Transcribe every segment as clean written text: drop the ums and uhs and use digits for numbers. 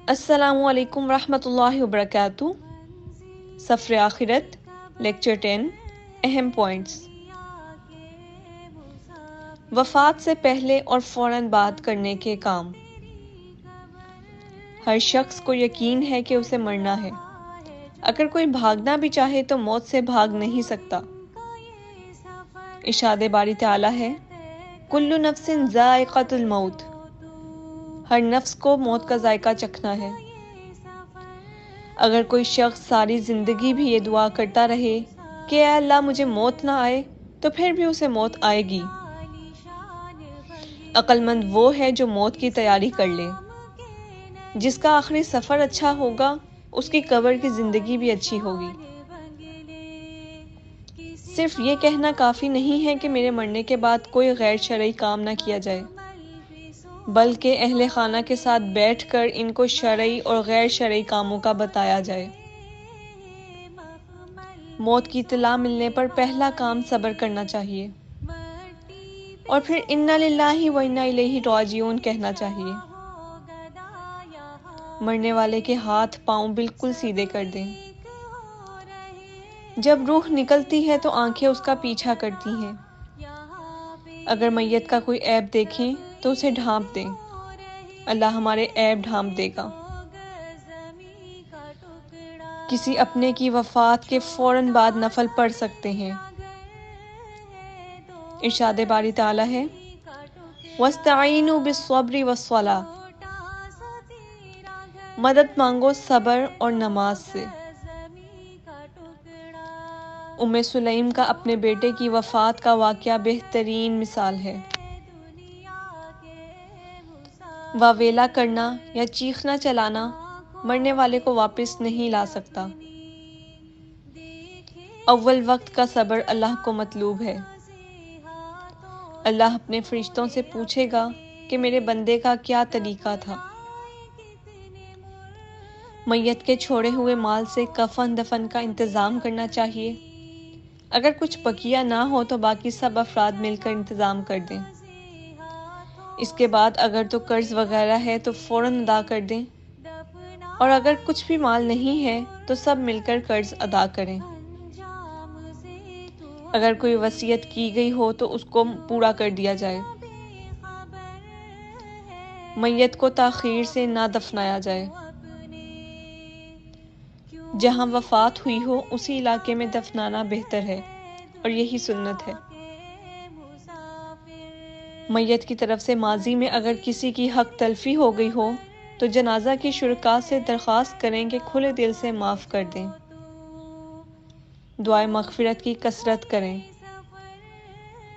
السلام علیکم ورحمۃ اللہ وبرکاتہ۔ سفر آخرت، لیکچر 10، اہم پوائنٹس۔ وفات سے پہلے اور فوراً بعد کرنے کے کام۔ ہر شخص کو یقین ہے کہ اسے مرنا ہے۔ اگر کوئی بھاگنا بھی چاہے تو موت سے بھاگ نہیں سکتا۔ ارشاد باری تعالیٰ ہے، کل نفس ذائقۃ الموت، ہر نفس کو موت کا ذائقہ چکھنا ہے۔ اگر کوئی شخص ساری زندگی بھی یہ دعا کرتا رہے کہ اے اللہ مجھے موت نہ آئے، تو پھر بھی اسے موت آئے گی۔ عقل مند وہ ہے جو موت کی تیاری کر لے۔ جس کا آخری سفر اچھا ہوگا، اس کی قبر کی زندگی بھی اچھی ہوگی۔ صرف یہ کہنا کافی نہیں ہے کہ میرے مرنے کے بعد کوئی غیر شرعی کام نہ کیا جائے، بلکہ اہل خانہ کے ساتھ بیٹھ کر ان کو شرعی اور غیر شرعی کاموں کا بتایا جائے۔ موت کی اطلاع ملنے پر پہلا کام صبر کرنا چاہیے، اور پھر انا للہ و انا الیہ راجعون کہنا چاہیے۔ مرنے والے کے ہاتھ پاؤں بالکل سیدھے کر دیں۔ جب روح نکلتی ہے تو آنکھیں اس کا پیچھا کرتی ہیں۔ اگر میت کا کوئی عیب دیکھیں تو اسے ڈھانپ دیں، اللہ ہمارے عیب ڈھانپ دے گا۔ کسی اپنے کی وفات کے فوراً بعد نفل پڑھ سکتے ہیں۔ ارشاد باری تعالیٰ ہے، وَاسْتَعِینُوا بِالصَّبْرِ وَالصَّلَاةِ، مدد مانگو صبر اور نماز سے۔ ام سلیم کا اپنے بیٹے کی وفات کا واقعہ بہترین مثال ہے۔ واویلا کرنا یا چیخنا چلانا مرنے والے کو واپس نہیں لا سکتا۔ اول وقت کا صبر اللہ کو مطلوب ہے۔ اللہ اپنے فرشتوں سے پوچھے گا کہ میرے بندے کا کیا طریقہ تھا۔ میت کے چھوڑے ہوئے مال سے کفن دفن کا انتظام کرنا چاہیے۔ اگر کچھ بقیہ نہ ہو تو باقی سب افراد مل کر انتظام کر دیں۔ اس کے بعد اگر تو قرض وغیرہ ہے تو فوراً ادا کر دیں، اور اگر کچھ بھی مال نہیں ہے تو سب مل کر قرض ادا کریں۔ اگر کوئی وصیت کی گئی ہو تو اس کو پورا کر دیا جائے۔ میت کو تاخیر سے نہ دفنایا جائے۔ جہاں وفات ہوئی ہو اسی علاقے میں دفنانا بہتر ہے، اور یہی سنت ہے۔ میت کی طرف سے ماضی میں اگر کسی کی حق تلفی ہو گئی ہو تو جنازہ کی شرکاء سے درخواست کریں کہ کھلے دل سے معاف کر دیں۔ دعائے مغفرت کی کثرت کریں۔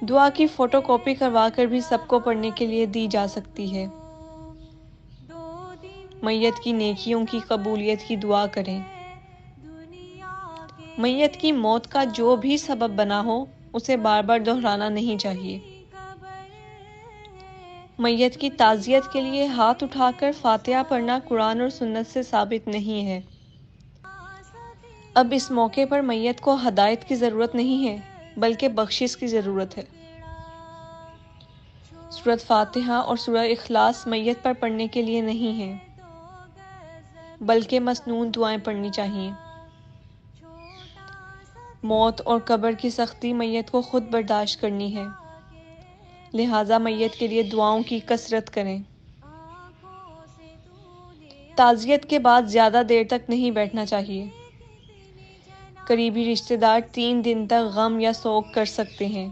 دعا کی فوٹو کاپی کروا کر بھی سب کو پڑھنے کے لیے دی جا سکتی ہے۔ میت کی نیکیوں کی قبولیت کی دعا کریں۔ میت کی موت کا جو بھی سبب بنا ہو اسے بار بار دہرانا نہیں چاہیے۔ میت کی تعزیت کے لیے ہاتھ اٹھا کر فاتحہ پڑھنا قرآن اور سنت سے ثابت نہیں ہے۔ اب اس موقع پر میت کو ہدایت کی ضرورت نہیں ہے، بلکہ بخشش کی ضرورت ہے۔ سورۃ فاتحہ اور سورہ اخلاص میت پر پڑھنے کے لیے نہیں ہے، بلکہ مسنون دعائیں پڑھنی چاہیے۔ موت اور قبر کی سختی میت کو خود برداشت کرنی ہے، لہٰذا میت کے لیے دعاؤں کی کثرت کریں۔ تعزیت کے بعد زیادہ دیر تک نہیں بیٹھنا چاہیے۔ قریبی رشتہ دار 3 دن تک غم یا سوگ کر سکتے ہیں۔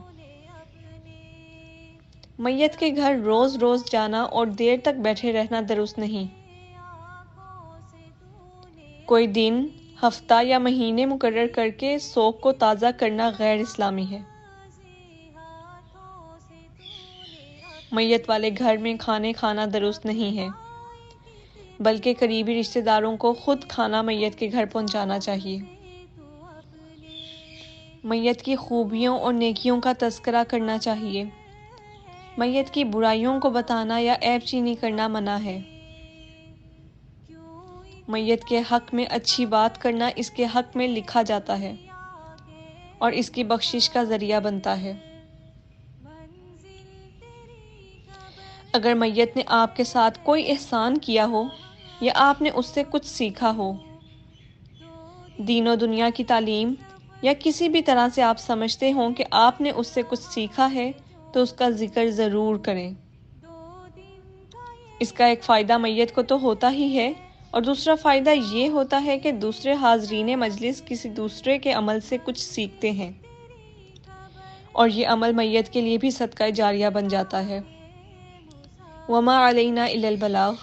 میت کے گھر روز روز جانا اور دیر تک بیٹھے رہنا درست نہیں۔ کوئی دن، ہفتہ یا مہینے مقرر کر کے سوگ کو تازہ کرنا غیر اسلامی ہے۔ میت والے گھر میں کھانے کھانا درست نہیں ہے، بلکہ قریبی رشتہ داروں کو خود کھانا میت کے گھر پہنچانا چاہیے۔ میت کی خوبیوں اور نیکیوں کا تذکرہ کرنا چاہیے۔ میت کی برائیوں کو بتانا یا عیب چینی کرنا منع ہے۔ میت کے حق میں اچھی بات کرنا اس کے حق میں لکھا جاتا ہے اور اس کی بخشش کا ذریعہ بنتا ہے۔ اگر میت نے آپ کے ساتھ کوئی احسان کیا ہو یا آپ نے اس سے کچھ سیکھا ہو۔ دین و دنیا کی تعلیم یا کسی بھی طرح سے آپ سمجھتے ہوں کہ آپ نے اس سے کچھ سیکھا ہے تو اس کا ذکر ضرور کریں۔ اس کا ایک فائدہ میت کو تو ہوتا ہی ہے، اور دوسرا فائدہ یہ ہوتا ہے کہ دوسرے حاضرین مجلس کسی دوسرے کے عمل سے کچھ سیکھتے ہیں، اور یہ عمل میت کے لیے بھی صدقہ جاریہ بن جاتا ہے۔ وما علینا الا البلاغ۔